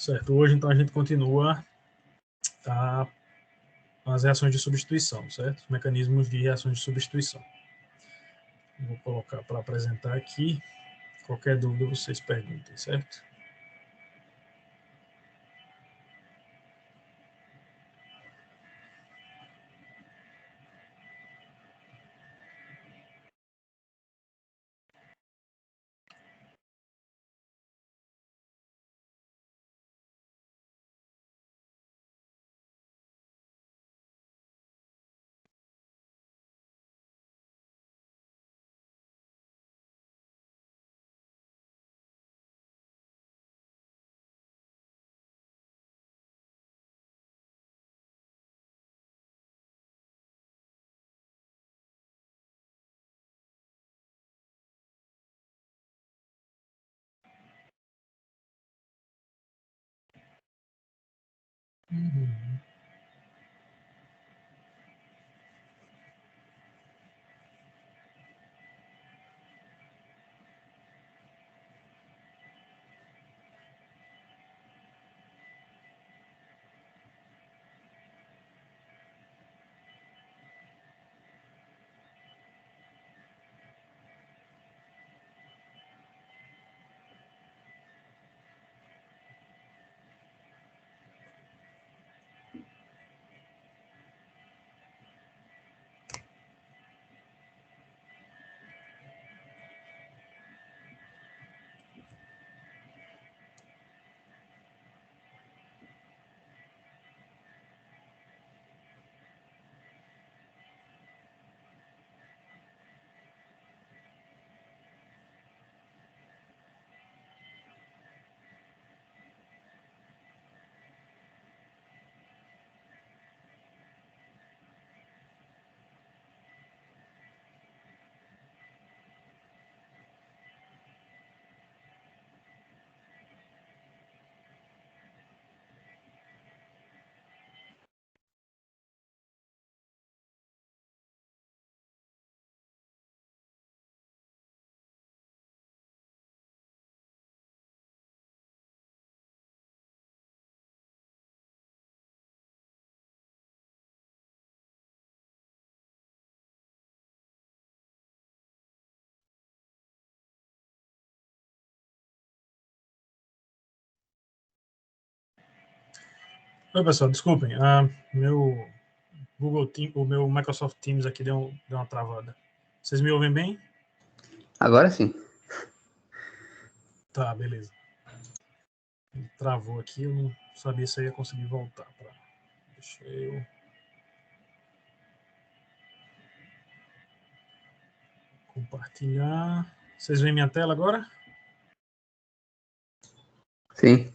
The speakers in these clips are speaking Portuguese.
Certo, hoje então a gente continua as reações de substituição, certo? Os mecanismos de reações de substituição. Vou colocar para apresentar aqui. Qualquer dúvida vocês perguntem, certo? Uhum. Oi, pessoal, desculpem. Meu Google Team, o meu Microsoft Teams aqui deu uma travada. Vocês me ouvem bem? Agora sim. Tá, beleza. Ele travou aqui, eu não sabia se eu ia conseguir voltar. Deixa eu compartilhar. Vocês veem minha tela agora? Sim.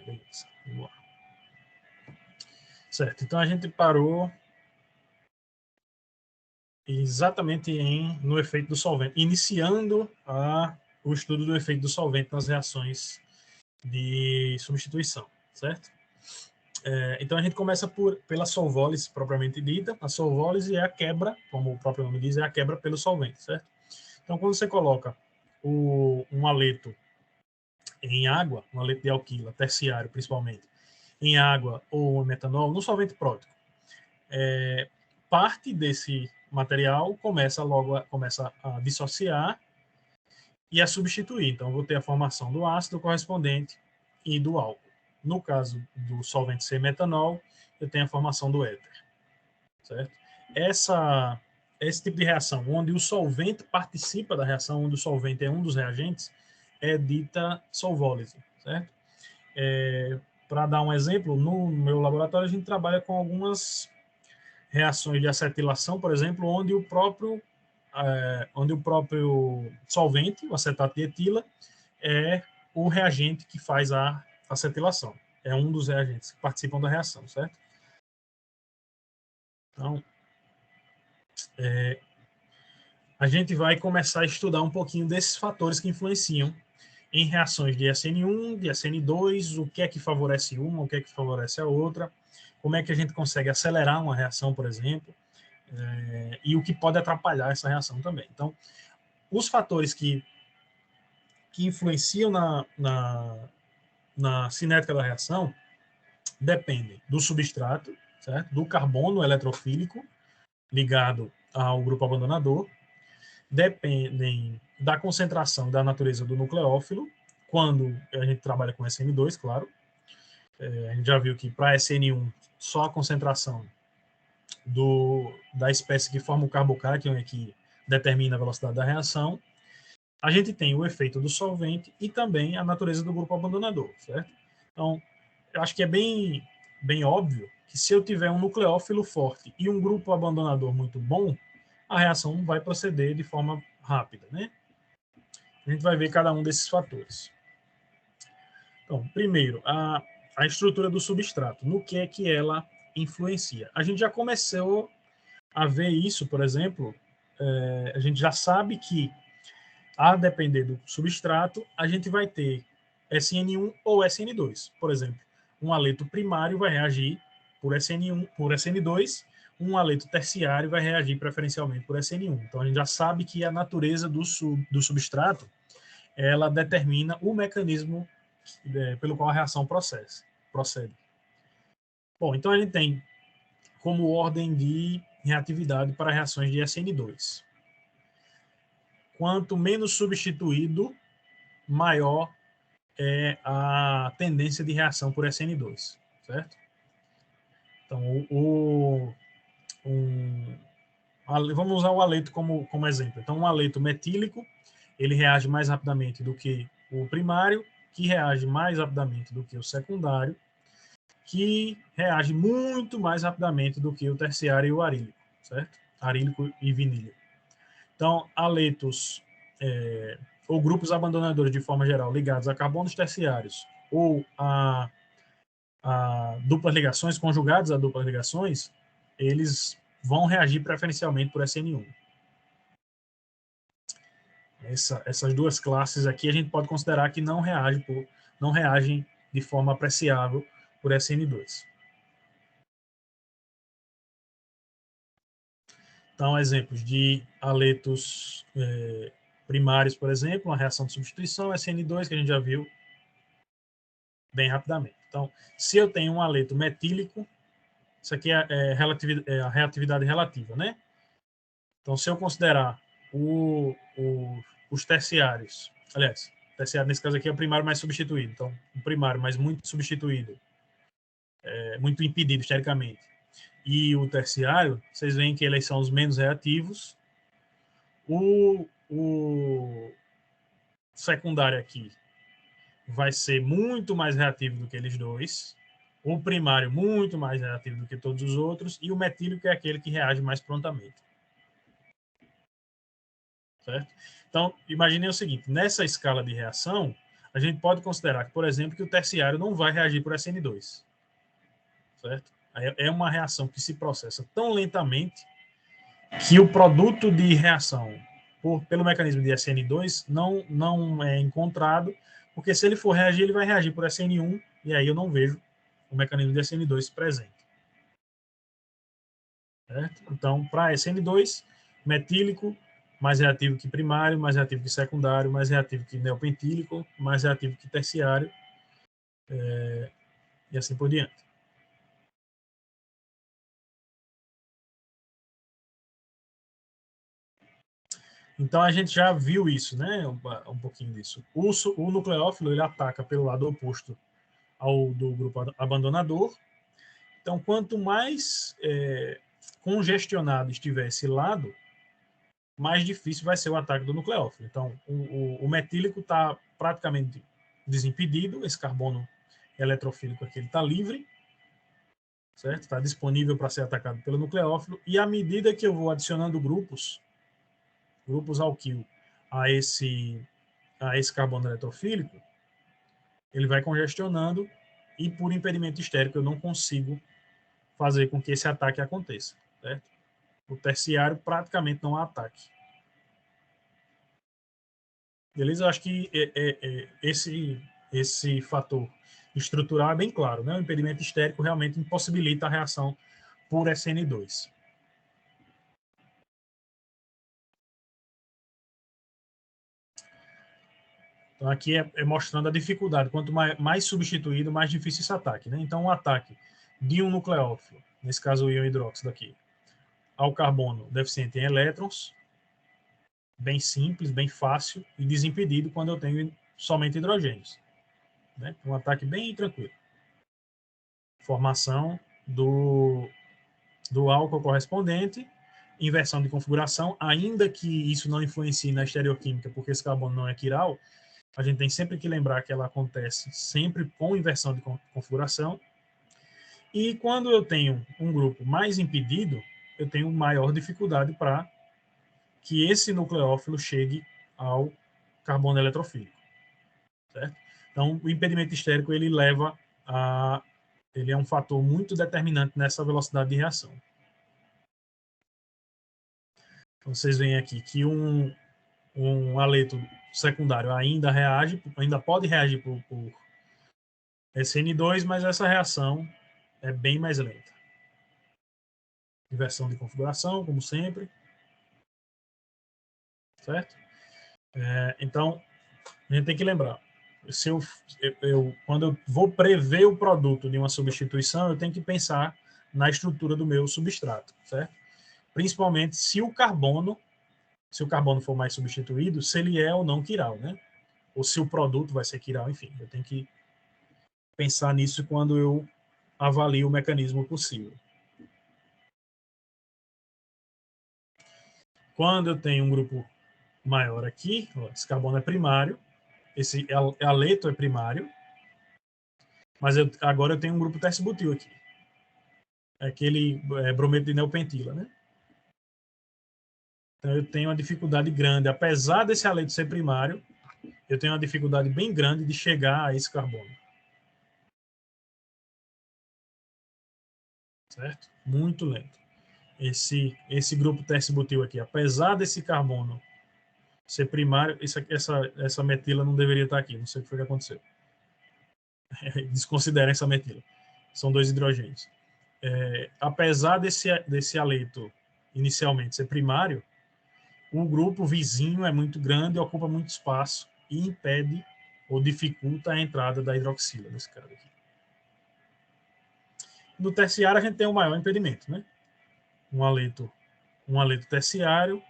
Beleza, vamos lá. Certo, então a gente parou exatamente no efeito do solvente, iniciando o estudo do efeito do solvente nas reações de substituição, certo? Então a gente começa pela solvólise propriamente dita. A solvólise é a quebra, como o próprio nome diz, é a quebra pelo solvente, certo? Então quando você coloca um haleto em água, um haleto de alquila, terciário principalmente, em água ou metanol, no solvente prótico, parte desse material começa a dissociar e a substituir. Então, eu vou ter a formação do ácido correspondente e do álcool. No caso do solvente ser metanol, eu tenho a formação do éter. Certo? Esse tipo de reação, onde o solvente participa da reação, onde o solvente é um dos reagentes, é dita solvólise. Certo? Para dar um exemplo, no meu laboratório a gente trabalha com algumas reações de acetilação, por exemplo, onde o próprio solvente, o acetato de etila, é o reagente que faz a acetilação. É um dos reagentes que participam da reação, certo? Então, a gente vai começar a estudar um pouquinho desses fatores que influenciam em reações de SN1, de SN2, o que é que favorece uma, o que é que favorece a outra, como é que a gente consegue acelerar uma reação, por exemplo, e o que pode atrapalhar essa reação também. Então, os fatores que influenciam na cinética da reação dependem do substrato, certo? Do carbono eletrofílico ligado ao grupo abandonador, dependem da concentração da natureza do nucleófilo, quando a gente trabalha com SN2, claro. A gente já viu que para SN1, só a concentração da espécie que forma o carbocation é que determina a velocidade da reação. A gente tem o efeito do solvente e também a natureza do grupo abandonador, certo? Então, eu acho que é bem óbvio que se eu tiver um nucleófilo forte e um grupo abandonador muito bom, a reação vai proceder de forma rápida, né? A gente vai ver cada um desses fatores. Então, primeiro, a estrutura do substrato, no que é que ela influencia. A gente já começou a ver isso, por exemplo, a gente já sabe que, a depender do substrato, a gente vai ter SN1 ou SN2. Por exemplo, um haleto primário vai reagir por SN1, por SN2, um haleto terciário vai reagir preferencialmente por SN1. Então, a gente já sabe que a natureza do substrato ela determina o mecanismo pelo qual a reação procede. Bom, então a gente tem como ordem de reatividade para reações de SN2. Quanto menos substituído, maior é a tendência de reação por SN2, certo? Então, vamos usar o haleto como exemplo. Então, um haleto metílico, ele reage mais rapidamente do que o primário, que reage mais rapidamente do que o secundário, que reage muito mais rapidamente do que o terciário e o arílico, certo? Arílico e vinílico. Então, haletos ou grupos abandonadores, de forma geral, ligados a carbonos terciários ou a duplas ligações, conjugados a duplas ligações, eles vão reagir preferencialmente por SN1. Essas duas classes aqui a gente pode considerar que não reagem de forma apreciável por SN2. Então, exemplos de haletos primários, por exemplo, uma reação de substituição, SN2, que a gente já viu bem rapidamente. Então, se eu tenho um haleto metílico, isso aqui é a reatividade relativa, né? Então, se eu considerar os terciários, aliás, terciário nesse caso aqui é o primário mais substituído, então, o primário mais muito substituído, muito impedido estericamente, e o terciário, vocês veem que eles são os menos reativos. O secundário aqui vai ser muito mais reativo do que eles dois, o primário muito mais reativo do que todos os outros, e o metílico é aquele que reage mais prontamente. Certo? Então, imaginem o seguinte, nessa escala de reação, a gente pode considerar, por exemplo, que o terciário não vai reagir por SN2. Certo? É uma reação que se processa tão lentamente que o produto de reação pelo mecanismo de SN2 não é encontrado, porque se ele for reagir, ele vai reagir por SN1, e aí eu não vejo o mecanismo de SN2 presente. Certo? Então, para SN2, metílico, mais reativo que primário, mais reativo que secundário, mais reativo que neopentílico, mais reativo que terciário, e assim por diante. Então a gente já viu isso, né? Um pouquinho disso. O nucleófilo ele ataca pelo lado oposto ao do grupo abandonador. Então, quanto mais congestionado estiver esse lado, mais difícil vai ser o ataque do nucleófilo. Então, o metílico está praticamente desimpedido, esse carbono eletrofílico aqui está livre, certo? Está disponível para ser atacado pelo nucleófilo, e à medida que eu vou adicionando grupos alquil a esse carbono eletrofílico, ele vai congestionando e por impedimento estérico eu não consigo fazer com que esse ataque aconteça, certo? O terciário praticamente não há ataque. Beleza? Eu acho que esse fator estrutural é bem claro, né? O impedimento estérico realmente impossibilita a reação por SN2. Então, aqui é mostrando a dificuldade. Quanto mais substituído, mais difícil esse ataque, né? Então, um ataque de um nucleófilo, nesse caso o íon hidróxido aqui, ao carbono deficiente em elétrons, bem simples, bem fácil e desimpedido quando eu tenho somente hidrogênios. Né? Um ataque bem tranquilo. Formação do álcool correspondente, inversão de configuração, ainda que isso não influencie na estereoquímica, porque esse carbono não é quiral, a gente tem sempre que lembrar que ela acontece sempre com inversão de configuração. E quando eu tenho um grupo mais impedido, eu tenho maior dificuldade para que esse nucleófilo chegue ao carbono eletrofílico. Certo? Então, o impedimento estérico ele é um fator muito determinante nessa velocidade de reação. Então, vocês veem aqui que um haleto secundário ainda pode reagir por SN2, mas essa reação é bem mais lenta. Inversão de configuração, como sempre. Certo? Então, a gente tem que lembrar. Quando eu vou prever o produto de uma substituição, eu tenho que pensar na estrutura do meu substrato, certo? Principalmente se o carbono for mais substituído, se ele é ou não quiral, né? Ou se o produto vai ser quiral, enfim. Eu tenho que pensar nisso quando eu avalio o mecanismo possível. Quando eu tenho um grupo maior aqui, esse carbono é primário, esse haleto é primário, mas agora eu tenho um grupo tercibutil aqui. Aquele brometo de neopentila, né? Então eu tenho uma dificuldade grande, apesar desse haleto ser primário, eu tenho uma dificuldade bem grande de chegar a esse carbono. Certo? Muito lento. Esse grupo tercibutil aqui, apesar desse carbono ser primário, essa metila não deveria estar aqui, não sei o que foi que aconteceu. Desconsiderem essa metila. São 2 hidrogênios. Apesar desse haleto inicialmente ser primário, o grupo vizinho é muito grande, ocupa muito espaço e impede ou dificulta a entrada da hidroxila desse cara aqui. No terciário, a gente tem o maior impedimento, né? Um haleto terciário,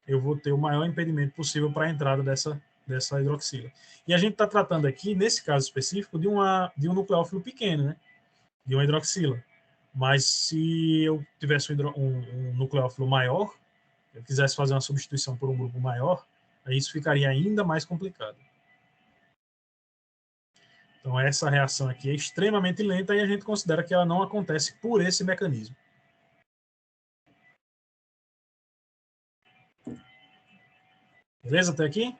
eu vou ter o maior impedimento possível para a entrada dessa hidroxila. E a gente está tratando aqui, nesse caso específico, de um nucleófilo pequeno, né? De uma hidroxila. Mas se eu tivesse um nucleófilo maior, eu quisesse fazer uma substituição por um grupo maior, aí isso ficaria ainda mais complicado. Então, essa reação aqui é extremamente lenta e a gente considera que ela não acontece por esse mecanismo. Beleza até aqui?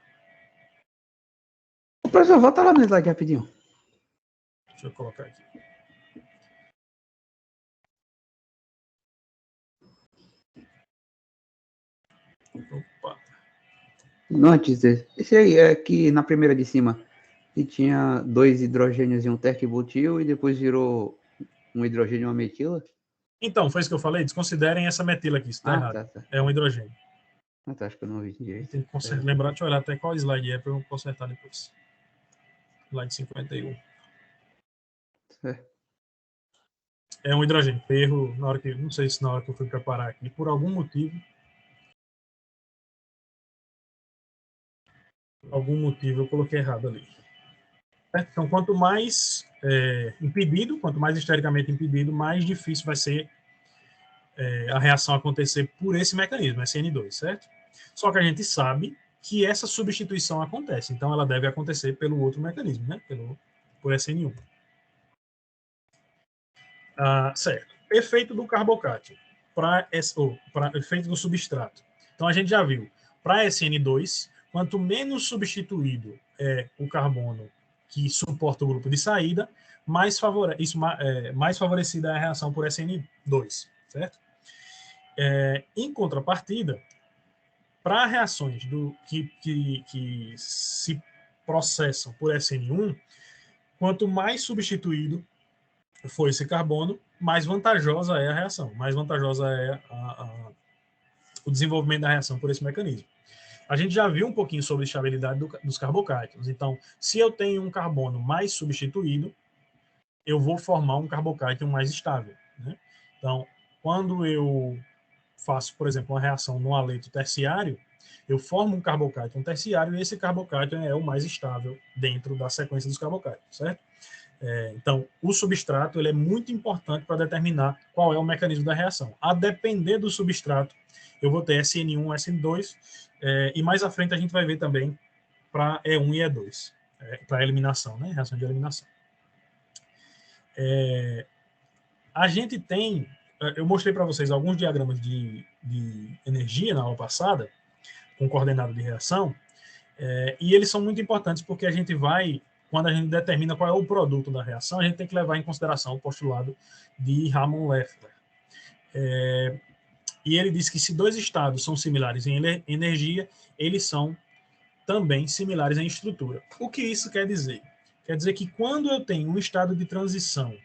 Professor, volta lá no slide rapidinho. Deixa eu colocar aqui. Opa. Não, antes desse. Esse aí é aqui na primeira de cima. Que tinha 2 hidrogênios e um tercibutil e depois virou um hidrogênio e uma metila. Então, foi isso que eu falei? Desconsiderem essa metila aqui, isso está errado. Tá. É um hidrogênio. Tá, acho que eu não vi direito. Tem que lembrar, deixa eu olhar até qual slide é para eu consertar depois. Slide 51. É um hidrogênio. Erro na hora que, não sei se na hora que eu fui preparar aqui, por algum motivo eu coloquei errado ali. Então, quanto mais impedido, quanto mais estericamente impedido, mais difícil vai ser a reação acontecer por esse mecanismo, SN2, certo? Só que a gente sabe que essa substituição acontece, então ela deve acontecer pelo outro mecanismo, né? Por SN1. Certo. Efeito do carbocátio, para efeito do substrato. Então a gente já viu, para SN2, quanto menos substituído é o carbono que suporta o grupo de saída, mais favorecida é a reação por SN2, certo? Em contrapartida, para reações que se processam por SN1, quanto mais substituído for esse carbono, mais vantajosa é a reação, mais vantajosa é o desenvolvimento da reação por esse mecanismo. A gente já viu um pouquinho sobre a estabilidade dos carbocátions. Então, se eu tenho um carbono mais substituído, eu vou formar um carbocátion mais estável, né? Então, quando eu faço, por exemplo, uma reação no aleto terciário, eu formo um carbocátion terciário e esse carbocátion é o mais estável dentro da sequência dos carbocátions, certo? Então, o substrato ele é muito importante para determinar qual é o mecanismo da reação. A depender do substrato, eu vou ter SN1, SN2, e mais à frente a gente vai ver também para E1 e E2, para eliminação, né? Reação de eliminação. A gente tem, eu mostrei para vocês alguns diagramas de energia na aula passada, com coordenada de reação, e eles são muito importantes porque a gente vai, quando a gente determina qual é o produto da reação, a gente tem que levar em consideração o postulado de Ramon-Leffler. E ele diz que se dois estados são similares em energia, eles são também similares em estrutura. O que isso quer dizer? Quer dizer que quando eu tenho um estado de transição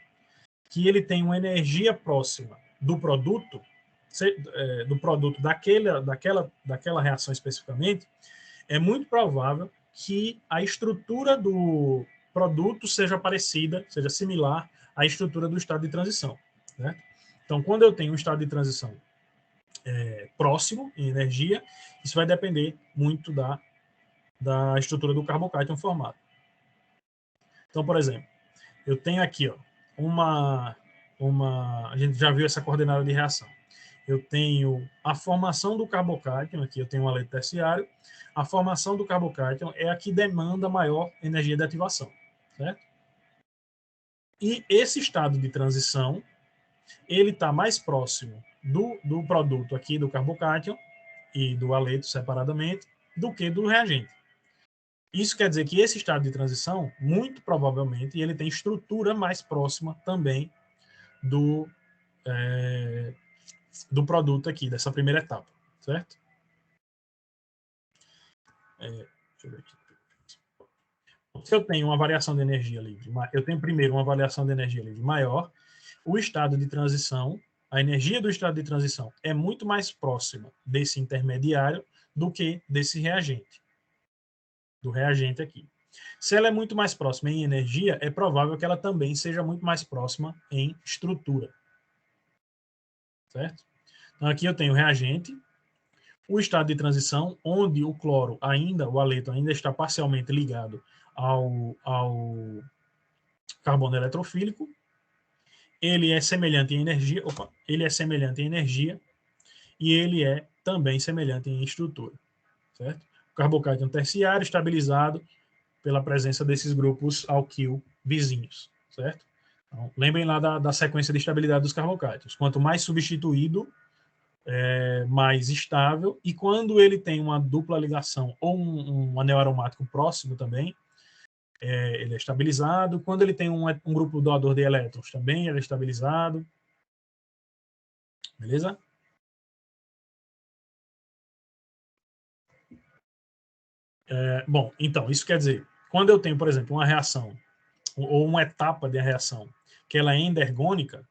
que ele tem uma energia próxima do produto daquela reação especificamente, é muito provável que a estrutura do produto seja parecida, seja similar à estrutura do estado de transição, né? Então, quando eu tenho um estado de transição próximo em energia, isso vai depender muito da estrutura do carbocátion formado. Então, por exemplo, eu tenho aqui a gente já viu essa coordenada de reação. Eu tenho a formação do carbocátion, aqui eu tenho um aleto terciário. A formação do carbocátion é a que demanda maior energia de ativação, certo? E esse estado de transição, ele está mais próximo do produto aqui do carbocátion e do aleto separadamente do que do reagente. Isso quer dizer que esse estado de transição, muito provavelmente, ele tem estrutura mais próxima também do produto aqui, dessa primeira etapa, certo? Deixa eu ver aqui. Se eu tenho uma variação de energia livre, eu tenho primeiro uma variação de energia livre maior, o estado de transição, a energia do estado de transição é muito mais próxima desse intermediário do que desse reagente, do reagente aqui. Se ela é muito mais próxima em energia, é provável que ela também seja muito mais próxima em estrutura, certo? Então aqui eu tenho reagente, o estado de transição, onde o cloro o aleto ainda está parcialmente ligado ao carbono eletrofílico, ele é semelhante em energia, e ele é também semelhante em estrutura, certo? O carbocátion terciário estabilizado pela presença desses grupos alquil vizinhos, certo? Então, lembrem lá da sequência de estabilidade dos carbocátions. Quanto mais substituído, mais estável, e quando ele tem uma dupla ligação ou um anel aromático próximo também, ele é estabilizado. Quando ele tem um grupo doador de elétrons, também ele é estabilizado. Beleza? Bom, então, isso quer dizer, quando eu tenho, por exemplo, uma reação, ou uma etapa de reação, que ela é endergônica,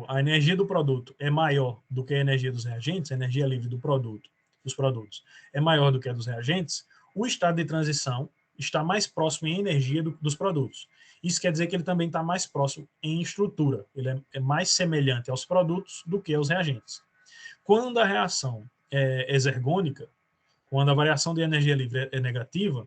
a energia do produto é maior do que a energia dos reagentes, a energia livre dos produtos é maior do que a dos reagentes, o estado de transição está mais próximo em energia dos produtos. Isso quer dizer que ele também está mais próximo em estrutura, ele é mais semelhante aos produtos do que aos reagentes. Quando a reação é exergônica, quando a variação de energia livre é negativa,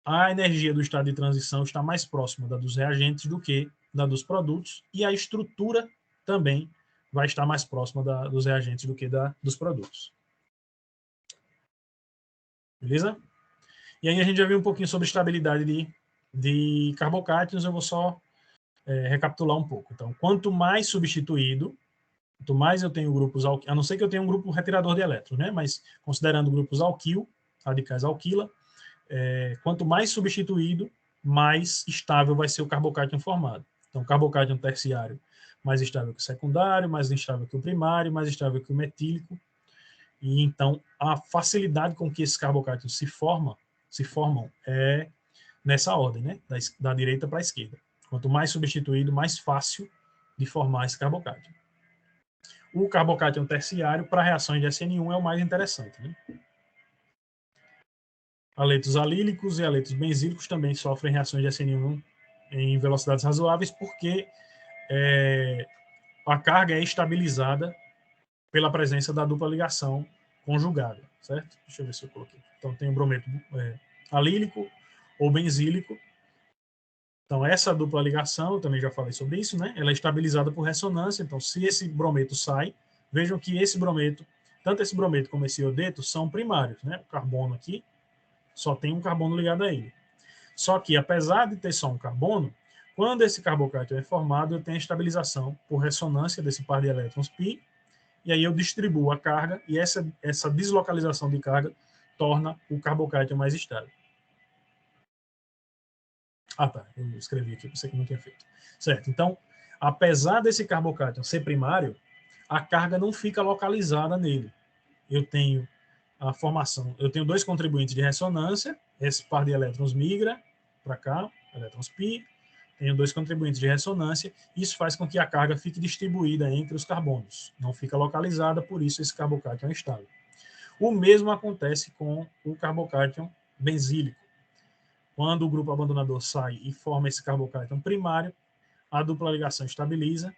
a energia do estado de transição está mais próxima da dos reagentes do que da dos produtos, e a estrutura também vai estar mais próxima dos reagentes do que dos produtos. Beleza? E aí a gente já viu um pouquinho sobre estabilidade de carbocátions, eu vou só recapitular um pouco. Então, quanto mais substituído, quanto mais eu tenho grupos alquil, a não ser que eu tenha um grupo retirador de elétrons, né? Mas considerando grupos alquil, radicais alquila, quanto mais substituído, mais estável vai ser o carbocátion formado. Então, o carbocátion terciário mais estável que o secundário, mais estável que o primário, mais estável que o metílico. E então, a facilidade com que esses carbocátions se formam é nessa ordem, né? Da direita para a esquerda. Quanto mais substituído, mais fácil de formar esse carbocátion. O carbocátion terciário, para reações de SN1, é o mais interessante, né? Aletos alílicos e aletos benzílicos também sofrem reações de SN1 em velocidades razoáveis, porque a carga é estabilizada pela presença da dupla ligação conjugada, certo? Deixa eu ver se eu coloquei. Então, tem o brometo alílico ou benzílico. Então, essa dupla ligação, eu também já falei sobre isso, né? Ela é estabilizada por ressonância. Então, se esse brometo sai, vejam que esse brometo, tanto esse brometo como esse iodeto, são primários, né? O carbono aqui só tem um carbono ligado a ele. Só que, apesar de ter só um carbono, quando esse carbocation é formado, eu tenho a estabilização por ressonância desse par de elétrons π, e aí eu distribuo a carga, e essa deslocalização de carga torna o carbocation mais estável. Ah, tá. Eu escrevi aqui, você que não tinha feito. Certo. Então, apesar desse carbocation ser primário, a carga não fica localizada nele. Eu tenho a formação, eu tenho dois contribuintes de ressonância, esse par de elétrons migra para cá, elétrons π, tenho dois contribuintes de ressonância, isso faz com que a carga fique distribuída entre os carbonos, não fica localizada, por isso esse carbocation é estável. O mesmo acontece com o carbocation benzílico. Quando o grupo abandonador sai e forma esse carbocation primário, a dupla ligação estabiliza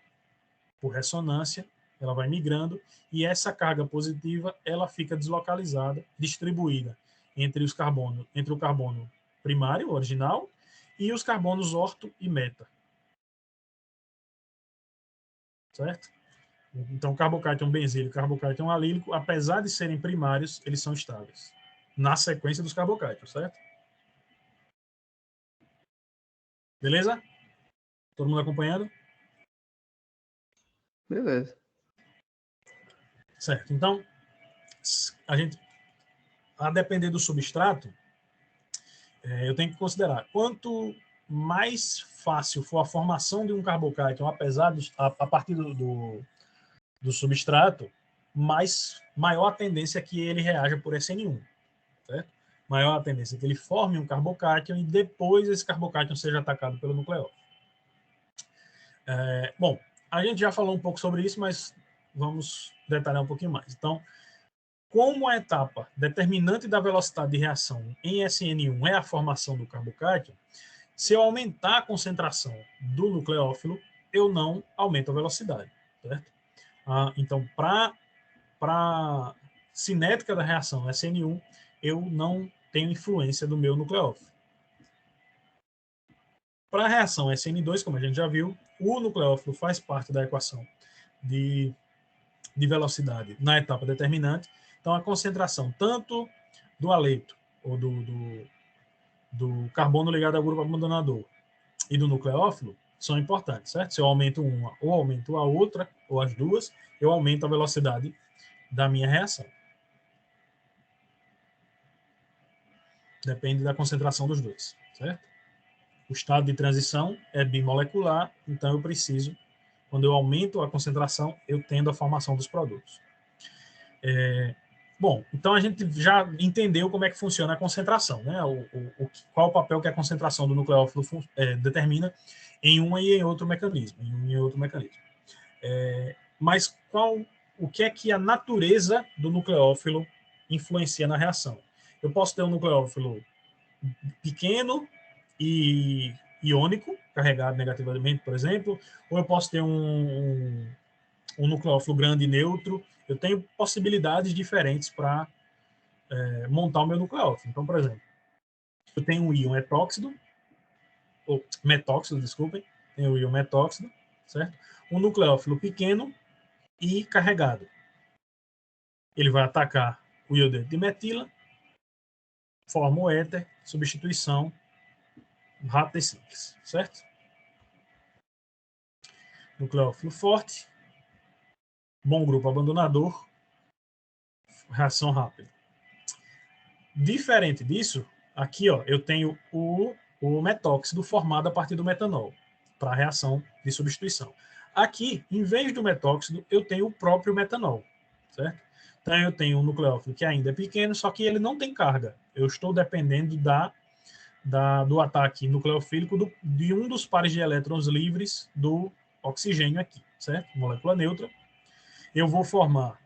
por ressonância, ela vai migrando, e essa carga positiva ela fica deslocalizada, distribuída entre os carbonos, entre o carbono primário, original, e os carbonos orto e meta. Certo? Então, carbocation benzílico e carbocation alílico, apesar de serem primários, eles são estáveis na sequência dos carbocations, certo? Beleza? Todo mundo acompanhando? Beleza. Certo. Então, a depender do substrato, eu tenho que considerar quanto mais fácil for a formação de um carbocation, a partir do substrato, maior a tendência que ele reaja por SN1. Certo? Maior a tendência que ele forme um carbocation e depois esse carbocation seja atacado pelo nucleófilo. Bom, a gente já falou um pouco sobre isso, mas vamos detalhar um pouquinho mais. Então, como a etapa determinante da velocidade de reação em SN1 é a formação do carbocation, se eu aumentar a concentração do nucleófilo, eu não aumento a velocidade. Certo? Então, para a cinética da reação SN1, eu não tenho influência do meu nucleófilo. Para a reação SN2, como a gente já viu, o nucleófilo faz parte da equação de velocidade na etapa determinante. Então, a concentração tanto do aleto, ou do carbono ligado ao grupo abandonador, e do nucleófilo, são importantes, certo? Se eu aumento uma ou aumento a outra, ou as duas, eu aumento a velocidade da minha reação. Depende da concentração dos dois, certo? O estado de transição é bimolecular, então eu preciso, quando eu aumento a concentração, eu tendo a formação dos produtos. Bom, então a gente já entendeu como é que funciona a concentração, né? Qual o papel que a concentração do nucleófilo determina em um e em outro mecanismo, mas o que é que a natureza do nucleófilo influencia na reação? Eu posso ter um nucleófilo pequeno e iônico, carregado negativamente, por exemplo, ou eu posso ter um nucleófilo grande e neutro. Eu tenho possibilidades diferentes para montar o meu nucleófilo. Então, por exemplo, eu tenho um íon etóxido, ou metóxido, desculpem, tenho o íon metóxido, certo? Um nucleófilo pequeno e carregado. Ele vai atacar o iodeto de metila, forma o éter, substituição rápida e simples, certo? Nucleófilo forte, bom grupo abandonador, reação rápida. Diferente disso, aqui ó, eu tenho o metóxido formado a partir do metanol, para a reação de substituição. Aqui, em vez do metóxido, eu tenho o próprio metanol, certo? Então, eu tenho um nucleófilo que ainda é pequeno, só que ele não tem carga. Eu estou dependendo do ataque nucleofílico de um dos pares de elétrons livres do oxigênio aqui, certo? Molécula neutra. Eu vou formar,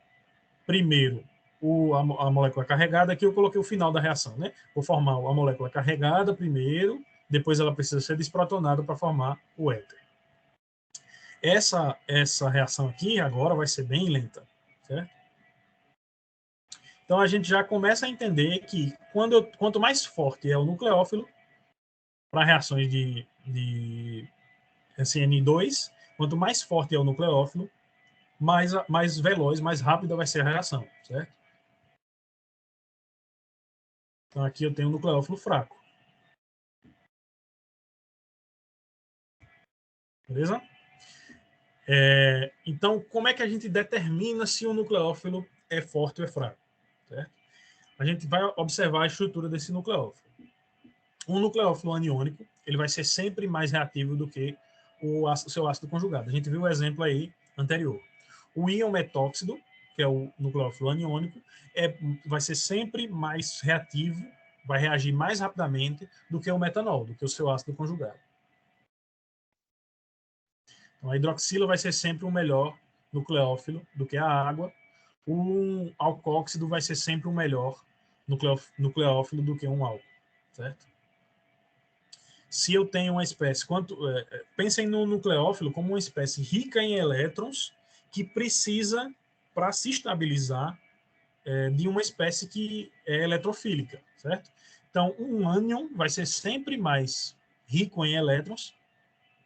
primeiro, a molécula carregada. Aqui eu coloquei o final da reação, né? Vou formar a molécula carregada primeiro, depois ela precisa ser desprotonada para formar o éter. Essa reação aqui agora vai ser bem lenta, certo? Então a gente já começa a entender que quanto mais forte é o nucleófilo para reações de SN2, quanto mais forte é o nucleófilo, mais veloz, mais rápida vai ser a reação, certo? Então aqui eu tenho um nucleófilo fraco. Beleza? Então, como é que a gente determina se o nucleófilo é forte ou é fraco? Certo? A gente vai observar a estrutura desse nucleófilo. Um nucleófilo aniônico, ele vai ser sempre mais reativo do que o seu ácido conjugado. A gente viu o exemplo aí anterior. O íon metóxido, que é o nucleófilo aniônico, vai ser sempre mais reativo, vai reagir mais rapidamente do que o metanol, do que o seu ácido conjugado. Então, a hidroxila vai ser sempre um melhor nucleófilo do que a água. Um alcóxido vai ser sempre um melhor nucleófilo do que um álcool, certo? Se eu tenho uma espécie, pensem no nucleófilo como uma espécie rica em elétrons que precisa, para se estabilizar, de uma espécie que é eletrofílica, certo? Então, um ânion vai ser sempre mais rico em elétrons,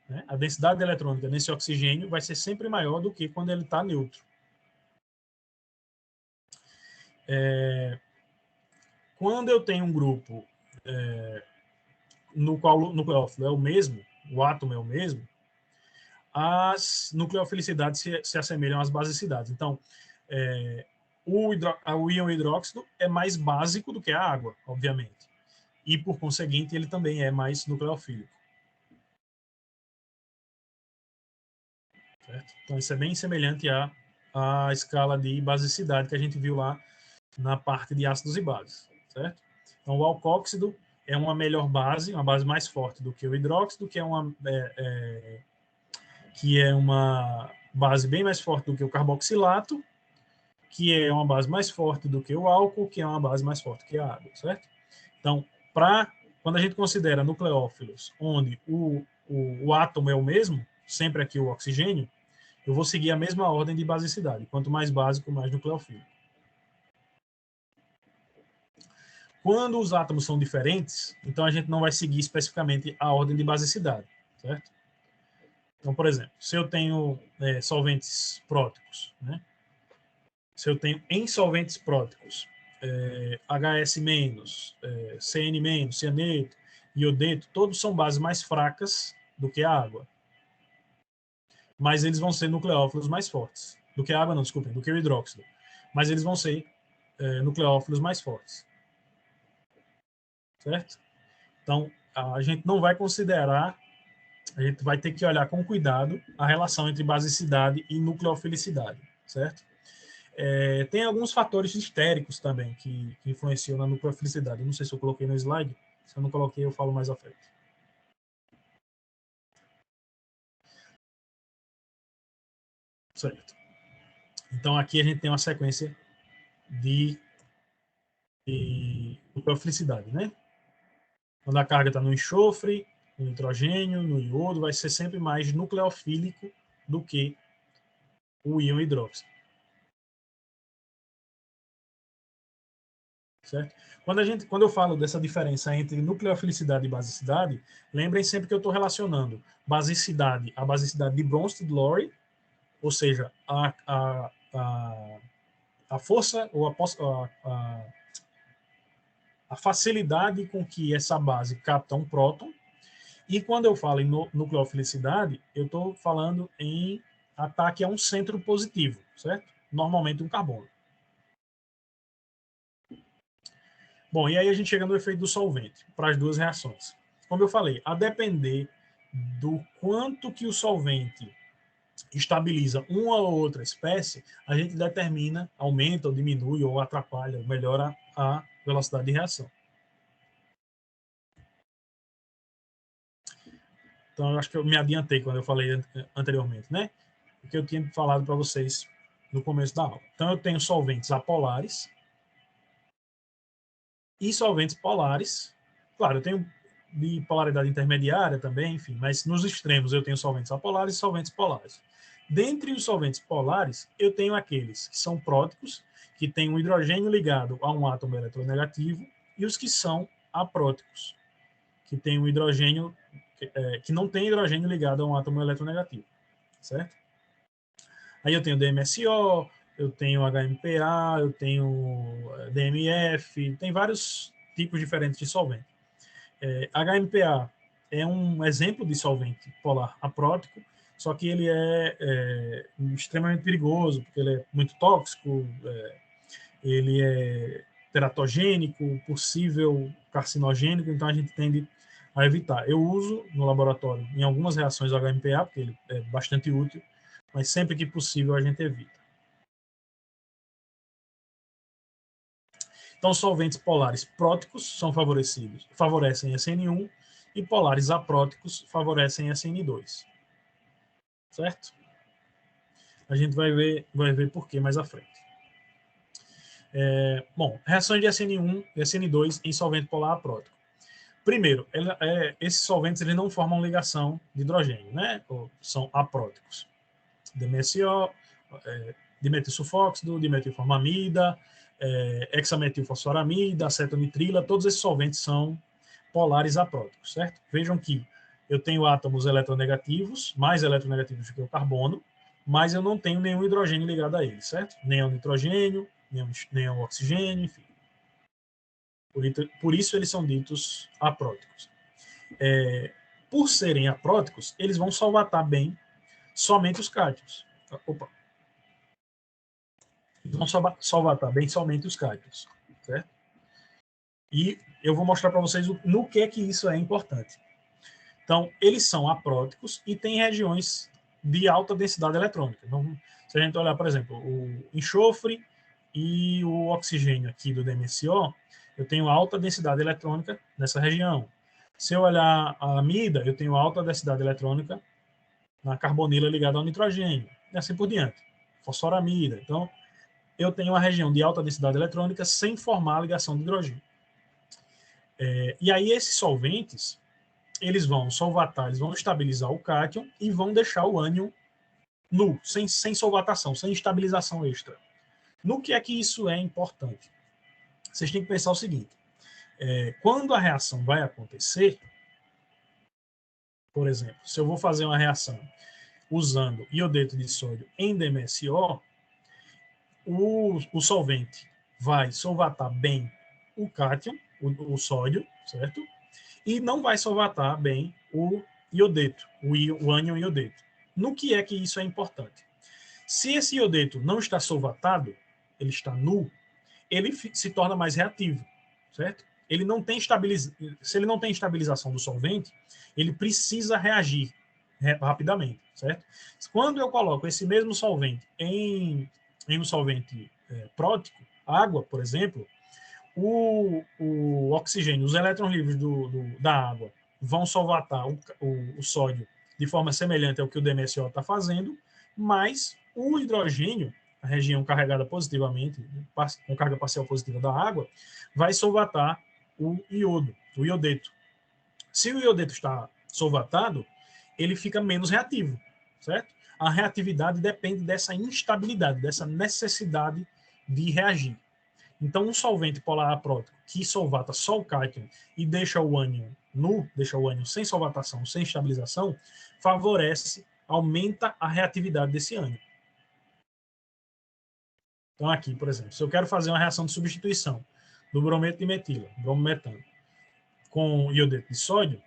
né? A densidade eletrônica nesse oxigênio vai ser sempre maior do que quando ele está neutro. Quando eu tenho um grupo no qual o nucleófilo é o mesmo, o átomo é o mesmo, as nucleofilicidades se assemelham às basicidades. Então, o íon hidróxido é mais básico do que a água, obviamente. E, por conseguinte, ele também é mais nucleofílico. Certo? Então, isso é bem semelhante à escala de basicidade que a gente viu lá na parte de ácidos e bases. Certo? Então, o alcóxido é uma melhor base, uma base mais forte do que o hidróxido, que é uma base bem mais forte do que o carboxilato, que é uma base mais forte do que o álcool, que é uma base mais forte que a água, certo? Então, quando a gente considera nucleófilos onde o átomo é o mesmo, sempre aqui o oxigênio, eu vou seguir a mesma ordem de basicidade. Quanto mais básico, mais nucleofílico. Quando os átomos são diferentes, então a gente não vai seguir especificamente a ordem de basicidade, certo? Então, por exemplo, se eu tenho solventes próticos, né? Se eu tenho em solventes próticos HS-, CN-, cianeto, iodeto, todos são bases mais fracas do que a água. Mas eles vão ser nucleófilos mais fortes. Do que a água, não, desculpem, do que o hidróxido. Mas eles vão ser nucleófilos mais fortes. Certo? Então, a gente não vai considerar, a gente vai ter que olhar com cuidado a relação entre basicidade e nucleofilicidade, certo? Tem alguns fatores histéricos também que influenciam na nucleofilicidade. Eu não sei se eu coloquei no slide. Se eu não coloquei, eu falo mais à frente. Certo. Então, aqui a gente tem uma sequência de nucleofilicidade, né? Quando a carga está no enxofre, no nitrogênio, no iodo, vai ser sempre mais nucleofílico do que o íon hidróxido. Certo? Quando eu falo dessa diferença entre nucleofilicidade e basicidade, lembrem sempre que eu estou relacionando a basicidade de Bronsted-Lowry, ou seja, a força ou a facilidade com que essa base capta um próton. E quando eu falo em nucleofilicidade, eu estou falando em ataque a um centro positivo, certo? Normalmente um carbono. Bom, e aí a gente chega no efeito do solvente, para as duas reações. Como eu falei, a depender do quanto que o solvente estabiliza uma ou outra espécie, a gente determina, aumenta ou diminui ou atrapalha, melhora a velocidade de reação. Então, eu acho que eu me adiantei quando eu falei anteriormente, né? O que eu tinha falado para vocês no começo da aula. Então, eu tenho solventes apolares, e solventes polares. Claro, eu tenho bipolaridade intermediária também, enfim, mas nos extremos eu tenho solventes apolares e solventes polares. Dentre os solventes polares, eu tenho aqueles que são próticos, que têm um hidrogênio ligado a um átomo eletronegativo, e os que são apróticos, que têm um hidrogênio que não tem hidrogênio ligado a um átomo eletronegativo, certo? Aí eu tenho DMSO, eu tenho HMPA, eu tenho DMF, tem vários tipos diferentes de solvente. HMPA é um exemplo de solvente polar aprótico, só que ele é extremamente perigoso, porque ele é muito tóxico, ele é teratogênico, possível carcinogênico, então a gente tende a evitar. Eu uso no laboratório em algumas reações do HMPA, porque ele é bastante útil, mas sempre que possível a gente evita. Então, solventes polares próticos são favorecem SN1, e polares apróticos favorecem SN2. Certo? A gente vai ver por que mais à frente. Bom, reações de SN1 e SN2 em solvente polar aprótico. Primeiro, esses solventes eles não formam ligação de hidrogênio, né? Ou são apróticos. DMSO, dimetilsulfóxido, dimetilformamida, hexametilfosforamida, acetonitrila, todos esses solventes são polares apróticos, certo? Vejam que eu tenho átomos eletronegativos, mais eletronegativos do que o carbono, mas eu não tenho nenhum hidrogênio ligado a eles, certo? Nem ao nitrogênio, nem ao oxigênio, enfim. Por isso eles são ditos apróticos. Por serem apróticos, eles vão solvatar bem somente os cátions. Opa. Vão solvatar bem somente os cátions, certo? E eu vou mostrar para vocês no que isso é importante. Então, eles são apróticos e têm regiões de alta densidade eletrônica. Então, se a gente olhar, por exemplo, o enxofre e o oxigênio aqui do DMSO, eu tenho alta densidade eletrônica nessa região. Se eu olhar a amida, eu tenho alta densidade eletrônica na carbonila ligada ao nitrogênio, e assim por diante. Fosforamida. Então, eu tenho uma região de alta densidade eletrônica sem formar a ligação de hidrogênio. E aí, esses solventes, eles vão solvatar, eles vão estabilizar o cátion e vão deixar o ânion nu, sem solvatação, sem estabilização extra. No que é que isso é importante? Vocês têm que pensar o seguinte: quando a reação vai acontecer, por exemplo, se eu vou fazer uma reação usando iodeto de sódio em DMSO, o solvente vai solvatar bem o cátion, o sódio, certo? E não vai solvatar bem o iodeto, o ânion iodeto. No que é que isso é importante? Se esse iodeto não está solvatado, ele está nu, ele se torna mais reativo, certo? Ele não tem Se ele não tem estabilização do solvente, ele precisa reagir rapidamente, certo? Quando eu coloco esse mesmo solvente em um solvente prótico, água, por exemplo, o oxigênio, os elétrons livres da água vão solvatar o sódio de forma semelhante ao que o DMSO está fazendo, mas o hidrogênio, a região carregada positivamente, com carga parcial positiva da água, vai solvatar o iodeto. Se o iodeto está solvatado, ele fica menos reativo, certo? A reatividade depende dessa instabilidade, dessa necessidade de reagir. Então, um solvente polar aprótico que solvata só o cátion e deixa o ânion nu, deixa o ânion sem solvatação, sem estabilização, aumenta a reatividade desse ânion. Então, aqui, por exemplo, se eu quero fazer uma reação de substituição do brometo de metila, bromometano, com iodeto de sódio,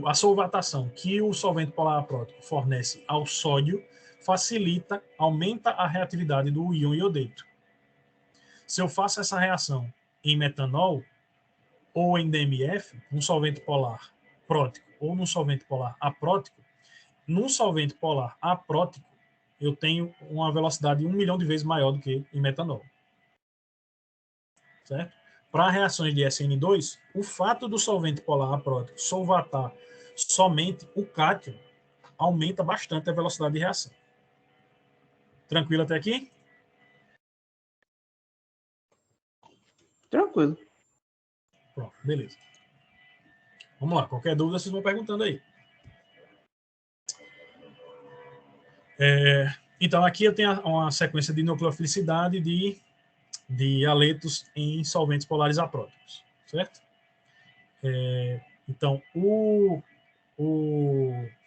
a solvatação que o solvente polar aprótico fornece ao sódio aumenta a reatividade do íon iodeto. Se eu faço essa reação em metanol ou em DMF, um solvente polar prótico ou num solvente polar aprótico, num solvente polar aprótico, eu tenho uma velocidade 1 milhão de vezes maior do que em metanol. Certo? Para reações de SN2, o fato do solvente polar aprótico solvatar somente o cátion aumenta bastante a velocidade de reação. Tranquilo até aqui? Tranquilo. Pronto, beleza. Vamos lá, qualquer dúvida vocês vão perguntando aí. Então, aqui eu tenho uma sequência de nucleofilicidade de haletos em solventes polares apróticos, certo? Então, o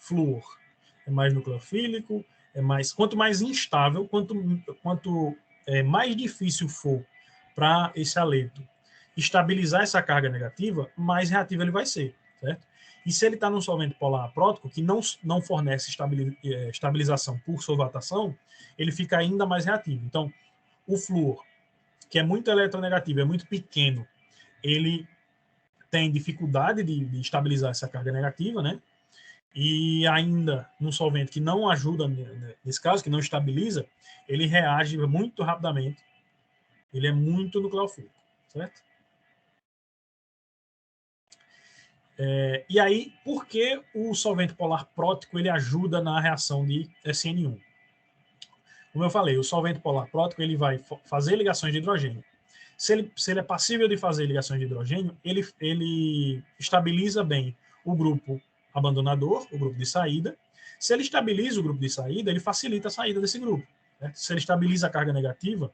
flúor é mais nucleofílico, quanto mais instável, quanto mais difícil for para esse haleto estabilizar essa carga negativa, mais reativo ele vai ser, certo? E se ele está num solvente polar aprótico, que não fornece estabilização por solvatação, ele fica ainda mais reativo. Então, o flúor, que é muito eletronegativo, é muito pequeno, ele tem dificuldade de estabilizar essa carga negativa, né? E ainda num solvente que não ajuda, nesse caso, que não estabiliza, ele reage muito rapidamente. Ele é muito nucleofílico, certo? E aí, por que o solvente polar prótico ele ajuda na reação de SN1? Como eu falei, o solvente polar prótico ele vai fazer ligações de hidrogênio. Se ele é passível de fazer ligações de hidrogênio, ele estabiliza bem o grupo abandonador, o grupo de saída. Se ele estabiliza o grupo de saída, ele facilita a saída desse grupo. Né? Se ele estabiliza a carga negativa,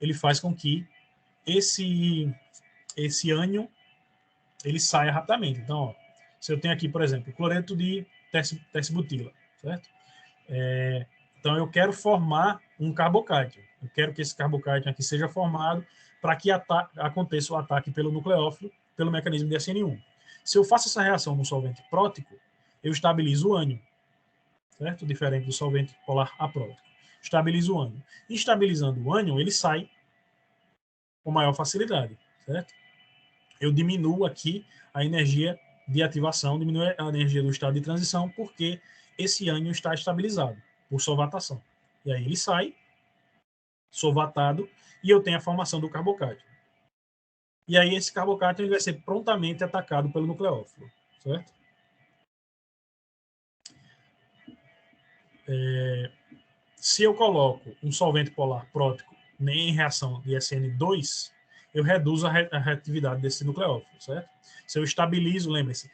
ele faz com que esse ânion ele saia rapidamente. Então, ó, se eu tenho aqui, por exemplo, cloreto de tersibutila, certo? Então, eu quero formar um carbocátion. Eu quero que esse carbocátion aqui seja formado para que aconteça o ataque pelo nucleófilo, pelo mecanismo de SN1. Se eu faço essa reação no solvente prótico, eu estabilizo o ânion, certo? Diferente do solvente polar aprótico. Estabilizo o ânion. Estabilizando o ânion, ele sai com maior facilidade, certo? Eu diminuo aqui a energia de ativação, diminuo a energia do estado de transição, porque esse ânion está estabilizado por solvatação. E aí ele sai solvatado e eu tenho a formação do carbocátion. E aí esse carbocátion ele vai ser prontamente atacado pelo nucleófilo, certo? Se eu coloco um solvente polar prótico em reação de SN2, eu reduzo a reatividade desse nucleófilo, certo? Se eu estabilizo, lembre-se,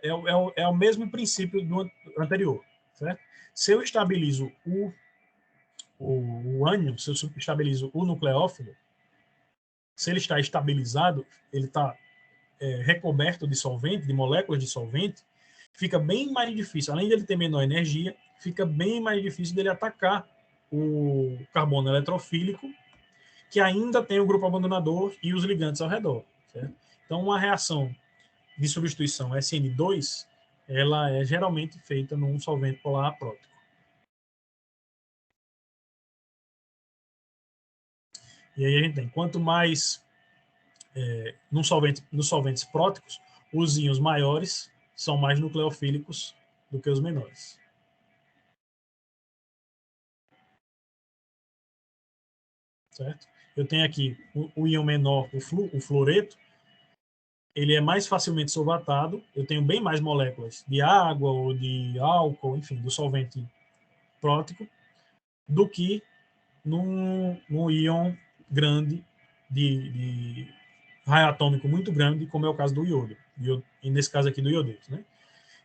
é o mesmo princípio do anterior, certo? Se eu estabilizo o ânion, se eu estabilizo o nucleófilo, se ele está estabilizado, ele está recoberto de solvente, de moléculas de solvente, fica bem mais difícil, além de ele ter menor energia, fica bem mais difícil dele atacar o carbono eletrofílico, que ainda tem o grupo abandonador e os ligantes ao redor. Certo? Então, uma reação de substituição SN2, ela é geralmente feita num solvente polar aprótico. E aí a gente tem, quanto mais nos solventes próticos, os íons maiores são mais nucleofílicos do que os menores. Certo? Eu tenho aqui o íon menor, o fluoreto, ele é mais facilmente solvatado, eu tenho bem mais moléculas de água ou de álcool, enfim, do solvente prótico, do que num íon grande, de raio atômico muito grande, como é o caso do iodo, e nesse caso aqui do iodeto. Né?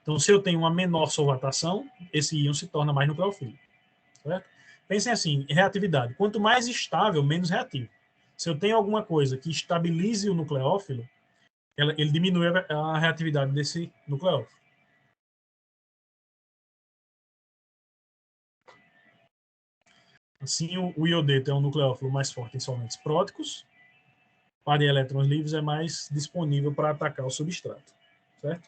Então, se eu tenho uma menor solvatação, esse íon se torna mais nucleofílico. Certo? Pensem assim, reatividade. Quanto mais estável, menos reativo. Se eu tenho alguma coisa que estabilize o nucleófilo, ele diminui a reatividade desse nucleófilo. Assim, o iodeto é um nucleófilo mais forte em solventes próticos, para elétrons livres é mais disponível para atacar o substrato. Certo?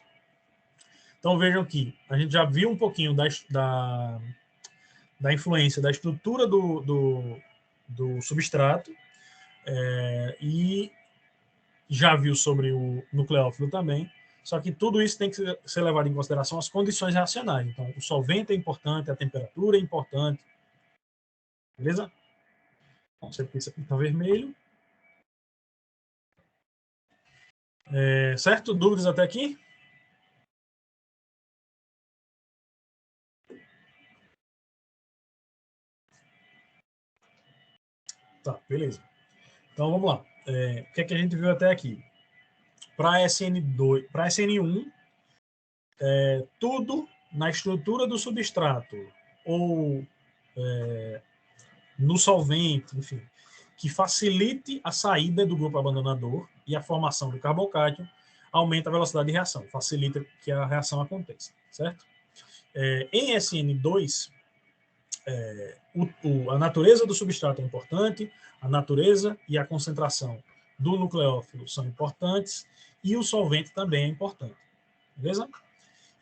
Então vejam que a gente já viu um pouquinho da influência da estrutura do substrato e já viu sobre o nucleófilo também, só que tudo isso tem que ser levado em consideração as condições reacionais. Então, o solvente é importante, a temperatura é importante, beleza? Então, você pensa que está vermelho. Certo? Dúvidas até aqui? Tá, beleza. Então, vamos lá. o que é que a gente viu até aqui? Para SN2, para SN1, tudo na estrutura do substrato ou no solvente, enfim, que facilite a saída do grupo abandonador e a formação do carbocátio, aumenta a velocidade de reação, facilita que a reação aconteça, certo? Em SN2, a natureza do substrato é importante, a natureza e a concentração do nucleófilo são importantes e o solvente também é importante, beleza?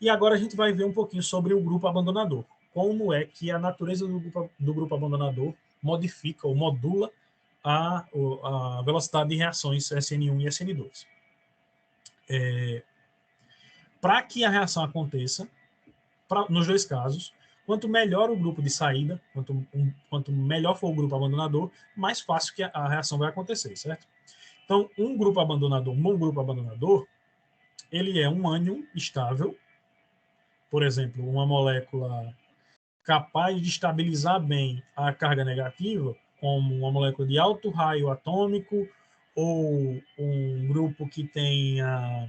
E agora a gente vai ver um pouquinho sobre o grupo abandonador, como é que a natureza do grupo abandonador modifica ou modula a velocidade de reações SN1 e SN2. Para que a reação aconteça, nos dois casos, quanto melhor o grupo de saída, quanto melhor for o grupo abandonador, mais fácil que a reação vai acontecer, certo? Então, um bom grupo abandonador, ele é um ânion estável, por exemplo, uma molécula capaz de estabilizar bem a carga negativa, como uma molécula de alto raio atômico, ou um grupo que tenha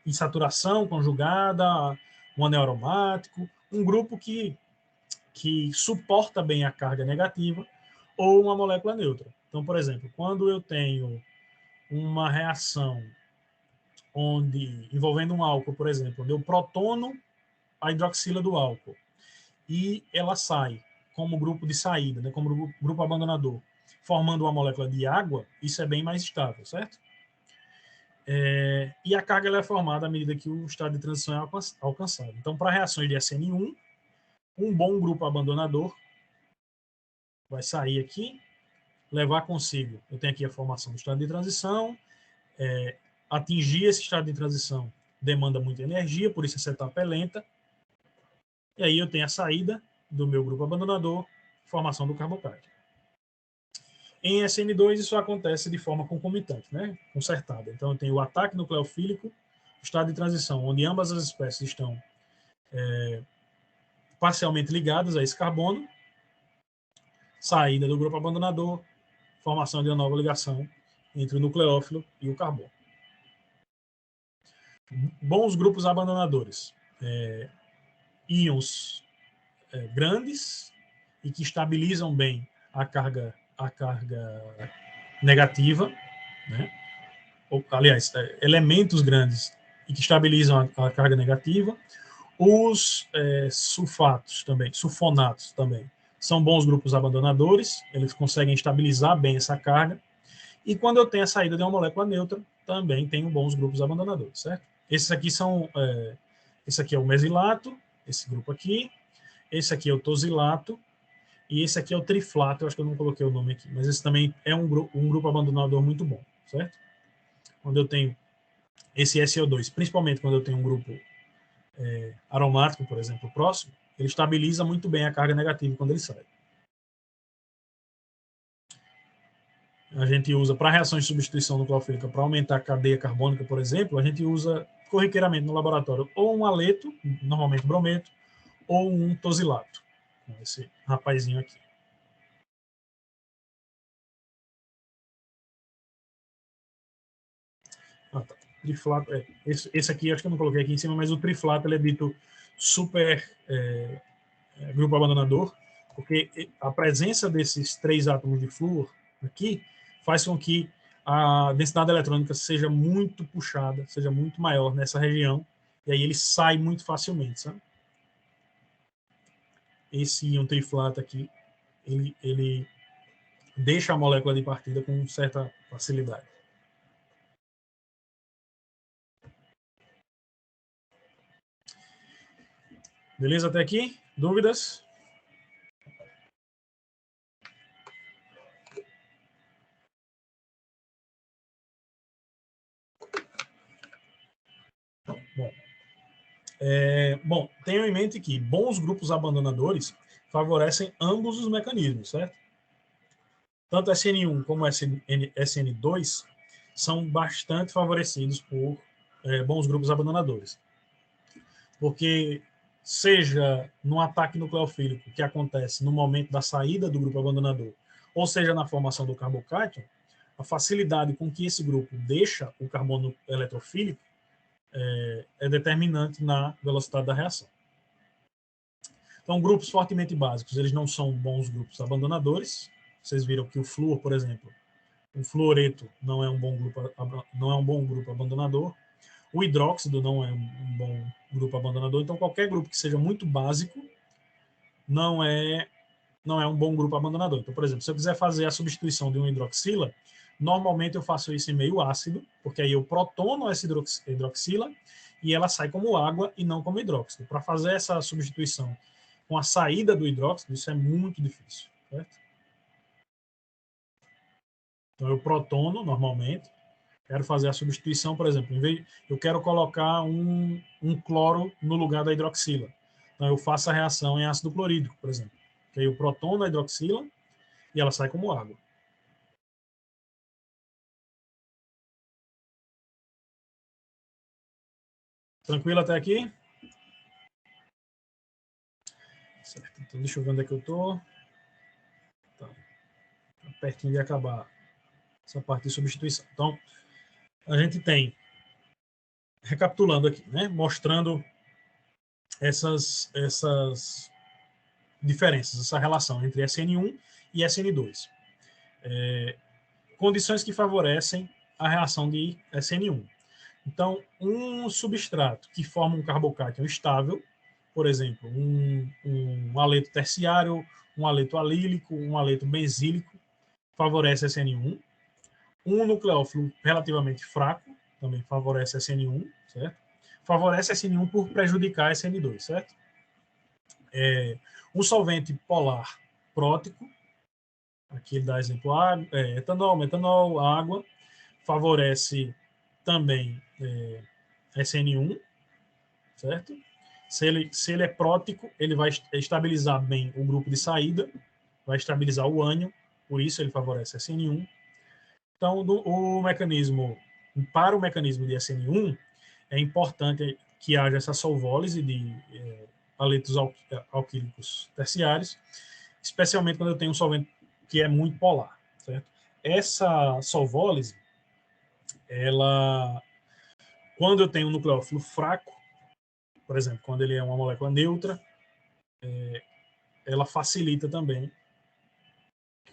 insaturação conjugada, um anel aromático, um grupo que suporta bem a carga negativa, ou uma molécula neutra. Então, por exemplo, quando eu tenho uma reação envolvendo um álcool, por exemplo, onde eu protono a hidroxila do álcool e ela sai como grupo de saída, né, como grupo abandonador, formando uma molécula de água, isso é bem mais estável, certo? E a carga ela é formada à medida que o estado de transição é alcançado. Então, para reações de SN1, um bom grupo abandonador vai sair aqui, levar consigo, eu tenho aqui a formação do estado de transição, atingir esse estado de transição demanda muita energia, por isso essa etapa é lenta, e aí eu tenho a saída do meu grupo abandonador, formação do carbocátio. Em SN2 isso acontece de forma concomitante, né? Concertada. Então eu tenho o ataque nucleofílico, estado de transição, onde ambas as espécies estão parcialmente ligadas a esse carbono, saída do grupo abandonador, formação de uma nova ligação entre o nucleófilo e o carbono. Bons grupos abandonadores. Íons grandes e que estabilizam bem a carga negativa, né? Aliás, elementos grandes e que estabilizam a carga negativa. Os sulfatos também, sulfonatos também, são bons grupos abandonadores, eles conseguem estabilizar bem essa carga. E quando eu tenho a saída de uma molécula neutra, também tenho bons grupos abandonadores, certo? Esses aqui são, esse aqui é o mesilato, esse grupo aqui, esse aqui é o tosilato, e esse aqui é o triflato, eu acho que eu não coloquei o nome aqui, mas esse também é um grupo abandonador muito bom, certo? Quando eu tenho esse SO2, principalmente quando eu tenho um grupo aromático, por exemplo, próximo, ele estabiliza muito bem a carga negativa quando ele sai. A gente usa, para reações de substituição nucleofílica, para aumentar a cadeia carbônica, por exemplo, a gente usa corriqueiramente no laboratório ou um aleto, normalmente brometo, ou um tosilato, esse rapazinho aqui. Tá. Triflato, esse aqui acho que eu não coloquei aqui em cima, mas o triflato ele é dito super grupo abandonador, porque a presença desses 3 átomos de flúor aqui faz com que a densidade eletrônica seja muito puxada, seja muito maior nessa região, e aí ele sai muito facilmente, sabe? Esse íon triflato aqui, ele deixa a molécula de partida com certa facilidade. Beleza até aqui? Dúvidas? Bom, tenham em mente que bons grupos abandonadores favorecem ambos os mecanismos, certo? Tanto SN1 como SN2 são bastante favorecidos por bons grupos abandonadores. Porque, seja no ataque nucleofílico que acontece no momento da saída do grupo abandonador, ou seja, na formação do carbocátion, a facilidade com que esse grupo deixa o carbono eletrofílico é determinante na velocidade da reação. Então, grupos fortemente básicos, eles não são bons grupos abandonadores. Vocês viram que o flúor, por exemplo, o fluoreto não é um bom grupo abandonador. O hidróxido não é um bom grupo abandonador. Então, qualquer grupo que seja muito básico não é um bom grupo abandonador. Então, por exemplo, se eu quiser fazer a substituição de uma hidroxila, normalmente eu faço isso em meio ácido, porque aí eu protono essa hidroxila e ela sai como água e não como hidróxido. Para fazer essa substituição com a saída do hidróxido, isso é muito difícil, certo? Então, eu protono normalmente, quero fazer a substituição, por exemplo, eu quero colocar um cloro no lugar da hidroxila. Então, eu faço a reação em ácido clorídrico, por exemplo. Que aí eu protono a hidroxila e ela sai como água. Tranquilo até aqui? Certo. Então, deixa eu ver onde é que eu estou. Tá pertinho de acabar essa parte de substituição. Então, a gente tem, recapitulando aqui, né, mostrando essas diferenças, essa relação entre SN1 e SN2. Condições que favorecem a reação de SN1. Então, um substrato que forma um carbocátion estável, por exemplo, um aleto terciário, um aleto alílico, um aleto benzílico, favorece SN1. Um nucleófilo relativamente fraco, também favorece SN1, certo? Favorece SN1 por prejudicar SN2, certo? Um solvente polar prótico, aqui ele dá exemplo etanol, metanol, água, favorece também SN1, certo? Se ele é prótico, ele vai estabilizar bem o grupo de saída, vai estabilizar o ânion, por isso ele favorece SN1. Então, para o mecanismo de SN1, é importante que haja essa solvólise de aletos alquílicos terciários, especialmente quando eu tenho um solvente que é muito polar, certo? Essa solvólise, quando eu tenho um nucleófilo fraco, por exemplo, quando ele é uma molécula neutra, ela facilita também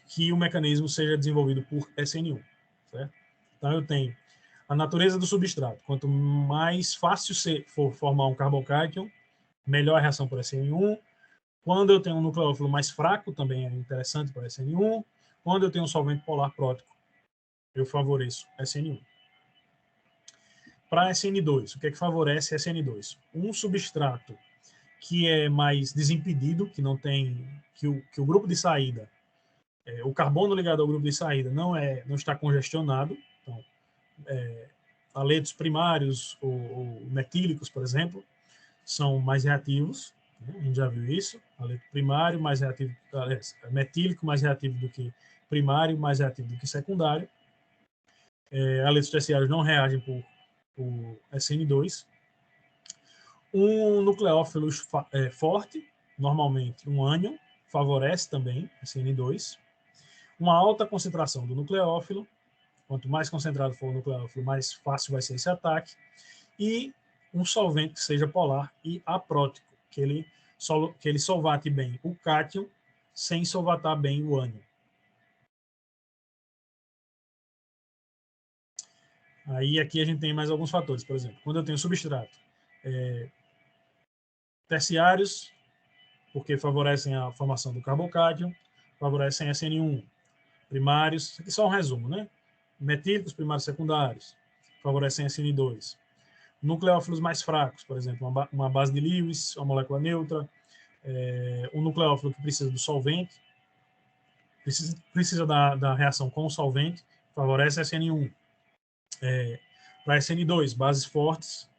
que o mecanismo seja desenvolvido por SN1, certo? Então, eu tenho a natureza do substrato. Quanto mais fácil for formar um carbocátion, melhor a reação por SN1. Quando eu tenho um nucleófilo mais fraco, também é interessante para SN1. Quando eu tenho um solvente polar prótico, eu favoreço SN1. Para SN2, o que é que favorece SN2? Um substrato que é mais desimpedido, que não tem, que o grupo de saída, o carbono ligado ao grupo de saída não está congestionado. Então, aletos primários ou metílicos, por exemplo, são mais reativos. Né? A gente já viu isso. Aleto primário mais reativo, metílico mais reativo do que primário, mais reativo do que secundário. Aletos terciários não reagem por SN2. Um nucleófilo forte, normalmente um ânion, favorece também SN2. Uma alta concentração do nucleófilo, quanto mais concentrado for o nucleófilo, mais fácil vai ser esse ataque. E um solvente que seja polar e aprótico, que ele solvate bem o cátion sem solvatar bem o ânion. Aí aqui a gente tem mais alguns fatores, por exemplo, quando eu tenho substrato terciários, porque favorecem a formação do carbocátion, favorecem SN1. Primários, aqui só um resumo, né? Metílicos, primários secundários, favorecem SN2. Nucleófilos mais fracos, por exemplo, uma base de Lewis, uma molécula neutra, um nucleófilo que precisa do solvente, precisa da reação com o solvente, favorece SN1. Para SN2, bases fortes,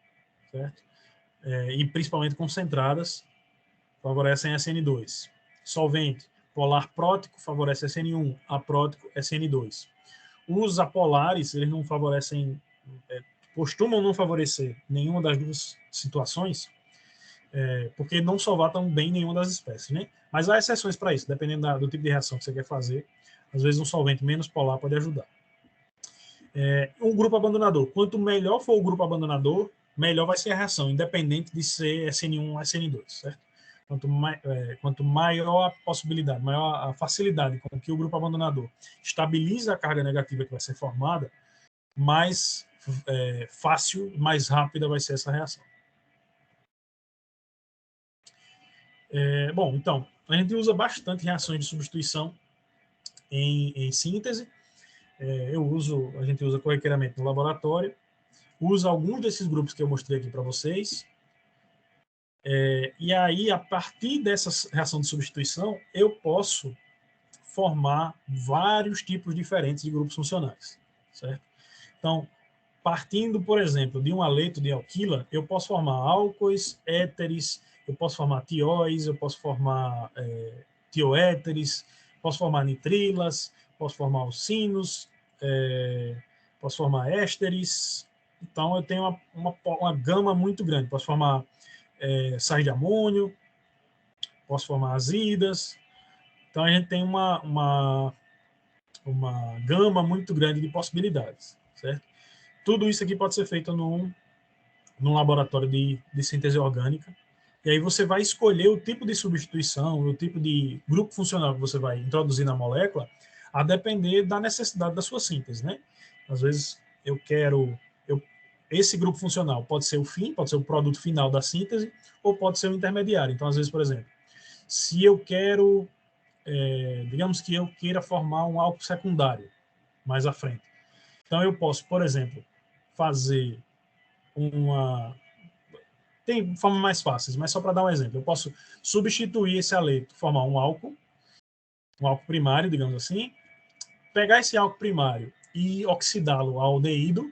certo? E principalmente concentradas, favorecem SN2. Solvente, polar prótico, favorece SN1, aprótico, SN2. Os apolares, eles não favorecem, costumam não favorecer nenhuma das duas situações, porque não solvatam bem nenhuma das espécies, né? Mas há exceções para isso, dependendo do tipo de reação que você quer fazer, Às vezes um solvente menos polar pode ajudar. Um grupo abandonador. Quanto melhor for o grupo abandonador, melhor vai ser a reação, independente de ser SN1 ou SN2, certo? Quanto maior a possibilidade, maior a facilidade com que o grupo abandonador estabiliza a carga negativa que vai ser formada, mais fácil, mais rápida vai ser essa reação. Bom, então, a gente usa bastante reações de substituição em síntese. A gente usa corriqueiramente no laboratório, usa alguns desses grupos que eu mostrei aqui para vocês, e aí, a partir dessa reação de substituição, eu posso formar vários tipos diferentes de grupos funcionais, certo? Então, partindo, por exemplo, de um aleto de alquila, eu posso formar álcoois, éteres, eu posso formar tióis, eu posso formar tioéteres, posso formar nitrilas, posso formar alcinos, posso formar ésteres. Então, eu tenho uma gama muito grande. Posso formar sais de amônio, posso formar azidas. Então, a gente tem uma gama muito grande de possibilidades, certo? Tudo isso aqui pode ser feito num laboratório de síntese orgânica. E aí você vai escolher o tipo de substituição, o tipo de grupo funcional que você vai introduzir na molécula, a depender da necessidade da sua síntese, né? Às vezes esse grupo funcional pode ser o fim, pode ser o produto final da síntese, ou pode ser o intermediário. Então, às vezes, por exemplo, se eu quero, digamos que eu queira formar um álcool secundário mais à frente. Então, eu posso, por exemplo, fazer tem formas mais fáceis, mas só para dar um exemplo, eu posso substituir esse aleto, formar um álcool primário, digamos assim, pegar esse álcool primário e oxidá-lo ao aldeído,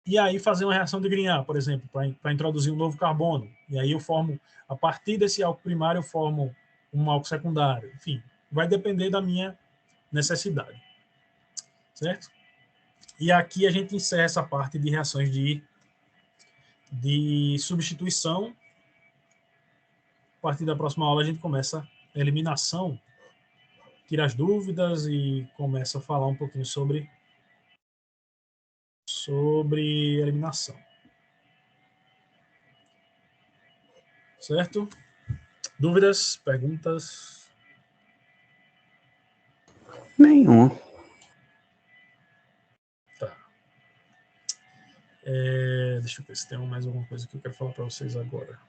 e aí fazer uma reação de Grignard, por exemplo, para introduzir um novo carbono. E aí eu formo, a partir desse álcool primário, eu formo um álcool secundário. Enfim, vai depender da minha necessidade. Certo? E aqui a gente encerra essa parte de reações de substituição. A partir da próxima aula a gente começa a eliminação, tira as dúvidas e começa a falar um pouquinho sobre eliminação. Certo? Dúvidas? Perguntas? Nenhuma. Tá. Deixa eu ver se tem mais alguma coisa que eu quero falar para vocês agora.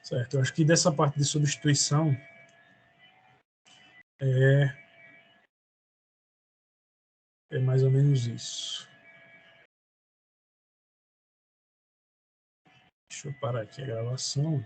Certo, eu acho que dessa parte de substituição é mais ou menos isso. Deixa eu parar aqui a gravação.